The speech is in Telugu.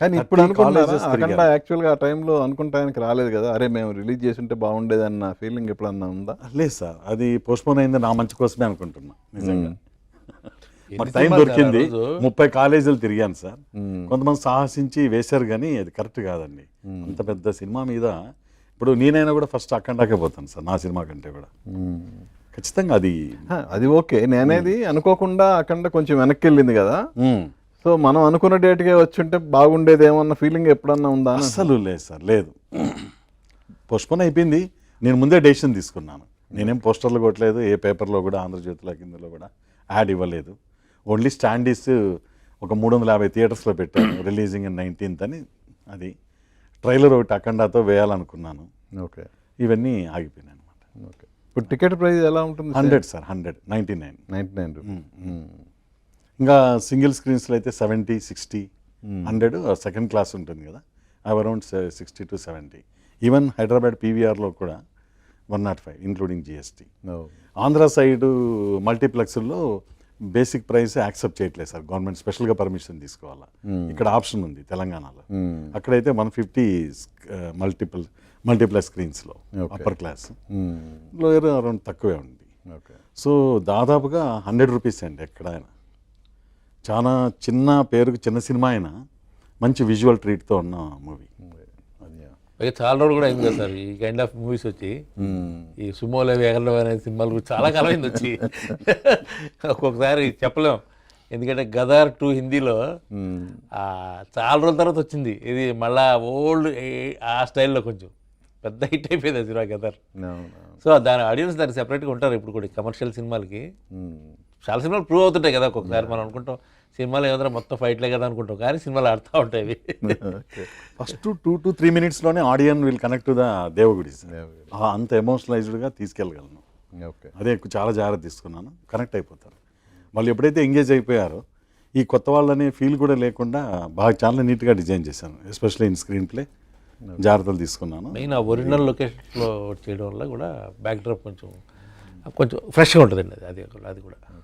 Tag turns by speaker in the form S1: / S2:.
S1: కానీ ఇప్పుడు అనుకుంటున్నారా అఖండ యాక్చువల్గా ఆ టైంలో అనుకుంటానికి రాలేదు కదా, అరే మేము రిలీజ్ చేసి ఉంటే బాగుండేది అన్న ఫీలింగ్ ఎప్పుడన్నా ఉందా?
S2: లేదు సార్, అది పోస్ట్పోన్ అయింది నా మంచి కోసమే అనుకుంటున్నా నిజంగా. మాకు
S3: ఎన్ని
S2: టైం
S3: సినిమాలు
S2: దొరికింది,
S3: సార్ ఆ రోజు?
S2: 30 కాలేజీలు తిరిగాను సార్. కొంతమంది సాహసించి వేశారు కానీ అది కరెక్ట్ కాదండి. అంత పెద్ద సినిమా మీద ఇప్పుడు నేనైనా కూడా ఫస్ట్ అఖండాకే పోతాను సార్, నా సినిమా కంటే కూడా ఖచ్చితంగా.
S1: అది ఓకే, నేనేది అనుకోకుండా అఖండ కొంచెం వెనక్కి వెళ్ళింది కదా, సో మనం అనుకున్న డేట్కే వచ్చుంటే బాగుండేదేమో అన్న ఫీలింగ్ ఎప్పుడన్నా ఉందా?
S2: అస్సలు లేదు సార్, లేదు. పోస్ట్పోన్ అయిపోయింది, నేను ముందే డెసిషన్ తీసుకున్నాను. నేనేం పోస్టర్లు కొట్టలేదు, ఏ పేపర్లో కూడా ఆంధ్రజ్యోతిలో కిందలో కూడా యాడ్ ఇవ్వలేదు. ఓన్లీ స్టాండీస్ ఒక 350 థియేటర్స్లో పెట్టాను, రిలీజింగ్ ఇన్ 19th అని. అది ట్రైలర్ ఒకటి అఖండాతో వేయాలనుకున్నాను.
S1: ఓకే,
S2: ఇవన్నీ ఆగిపోయినాయి అనమాట.
S1: ఓకే. ఇప్పుడు టికెట్ ప్రైస్ ఎలా ఉంటుంది?
S2: 100 సార్, 199.
S1: 99 రూపీస్.
S2: ఇంకా సింగిల్ స్క్రీన్స్లో అయితే 70, 60, 100 సెకండ్ క్లాస్ ఉంటుంది కదా, అవి అరౌండ్ 60 to 70. ఈవెన్ హైదరాబాద్ పీవీఆర్లో కూడా 105 ఇంక్లూడింగ్ జిఎస్టీ. ఆంధ్ర సైడు మల్టీప్లెక్స్లో బేసిక్ ప్రైస్ యాక్సెప్ట్ చేయట్లేదు సార్, గవర్నమెంట్ స్పెషల్గా పర్మిషన్ తీసుకోవాలా. ఇక్కడ ఆప్షన్ ఉంది తెలంగాణలో, అక్కడైతే 150 మల్టీప్లెక్స్ స్క్రీన్స్లో అప్పర్ క్లాస్, లోయర్ అరౌండ్ తక్కువే ఉంది. సో దాదాపుగా 100 రూపీస్ అండి ఎక్కడైనా. చాలా చిన్న పేరుకు చిన్న సినిమా అయినా మంచి విజువల్ ట్రీట్తో ఉన్న మూవీ.
S3: పైగా చాలా రోజులు కూడా అయింది కదా సార్ ఈ కైండ్ ఆఫ్ మూవీస్ వచ్చి. ఈ సుమోలో వేగంలో అనే సినిమాలు చాలా కాలం అయింది వచ్చి. ఒక్కొక్కసారి చెప్పలేం, ఎందుకంటే గదర్ 2 హిందీలో చాలా రోజుల తర్వాత వచ్చింది. ఇది మళ్ళా ఓల్డ్ ఆ స్టైల్లో కొంచెం పెద్ద హిట్ అయిపోయింది ఆ సినిమా గదర్. సో దాని ఆడియన్స్ దానికి సెపరేట్గా ఉంటారు ఇప్పుడు కూడా కమర్షియల్ సినిమాలకి. చాలా సినిమాలు ప్రూవ్ అవుతుంటాయి కదా, ఒక్కొక్కసారి మనం అనుకుంటాం సినిమాలు ఏదో మొత్తం ఫైట్లే కదా అనుకుంటాం, కానీ సినిమాలు ఆడుతూ ఉంటాయి.
S2: ఫస్ట్ 2 to 3 minutesలోనే audience will connect to the Devagudi. అంత ఎమోషనలైజ్డ్గా తీసుకెళ్ళగలను. అదే చాలా జాగ్రత్త తీసుకున్నాను, కనెక్ట్ అయిపోతారు వాళ్ళు. ఎప్పుడైతే ఎంగేజ్ అయిపోయారో ఈ కొత్త వాళ్ళనే ఫీల్ కూడా లేకుండా బాగా చాలా నీట్గా డిజైన్ చేశాను, ఎస్పెషల్లీ ఇన్ స్క్రీన్ ప్లే జాగ్రత్తలు తీసుకున్నాను.
S3: మెయిన్ ఆ ఒరిజినల్ లొకేషన్లో చేయడం వల్ల కూడా బ్యాక్ డ్రాప్ కొంచెం ఫ్రెష్గా ఉంటుందండి అది కూడా.